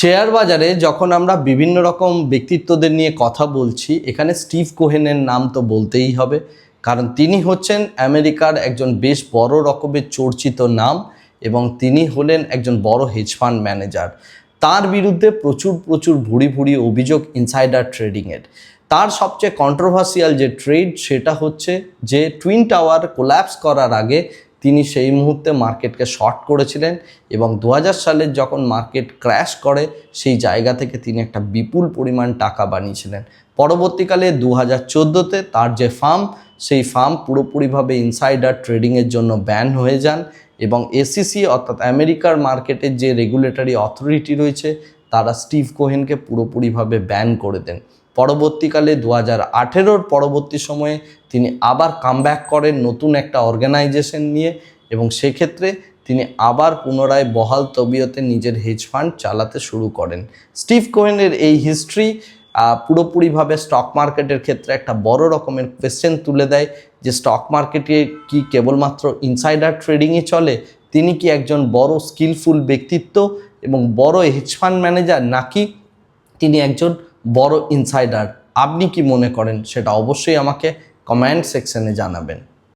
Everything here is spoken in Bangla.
শেয়ার বাজারে যখন আমরা বিভিন্ন রকম ব্যক্তিত্বদের নিয়ে কথা বলছি, এখানে স্টিভ কোহেনের নাম তো বলতেই হবে, কারণ তিনি হচ্ছেন আমেরিকার একজন বেশ বড় রকমের চর্চিত নাম এবং তিনি হলেন একজন বড় হেজ ফান্ড ম্যানেজার। তার বিরুদ্ধে প্রচুর ভুরি ভুরি অভিযোগ ইনসাইডার ট্রেডিংয়ের। তার সবচেয়ে কন্ট্রোভার্সিয়াল যে ট্রেড সেটা হচ্ছে যে টুইন টাওয়ার কোল্যাপস করার আগে তিনি সেই মুহূর্তে মার্কেটকে শর্ট করেছিলেন এবং 2000 সালের যখন মার্কেট ক্র্যাশ করে সেই জায়গা থেকে তিনি একটা বিপুল পরিমাণ টাকা বানিয়েছিলেন। পরবর্তীকালে 2014-তে তার যে ফার্ম, সেই ফার্ম পুরোপুরিভাবে ইনসাইডার ট্রেডিংয়ের জন্য ব্যান হয়ে যান এবং এসিসি অর্থাৎ আমেরিকার মার্কেটের যে রেগুলেটরি অথরিটি রয়েছে তারা স্টিভ কোহেনকে পুরোপুরিভাবে ব্যান করে দেন। পরবর্তীকালে 2018-র পরবর্তী সময়ে তিনি আবার কামব্যাক করেন নতুন একটা অর্গানাইজেশন নিয়ে এবং সেক্ষেত্রে তিনি আবার পুনরায় বহাল তবিয়তে নিজের হেজ ফান্ড চালাতে শুরু করেন। স্টিভ কোহেনের এই হিস্ট্রি পুরোপুরিভাবে স্টক মার্কেটের ক্ষেত্রে একটা বড় রকমের কোয়েশ্চেন তুলে দেয় যে স্টক মার্কেটে কি কেবলমাত্র ইনসাইডার ট্রেডিংই চলে, তিনি কি একজন বড় স্কিলফুল ব্যক্তিত্ব এবং বড় হেজ ফান্ড ম্যানেজার, নাকি তিনি একজন বড় ইনসাইডার। আপনি কি মনে করেন সেটা অবশ্যই আমাকে কমেন্ট সেকশনে জানাবেন।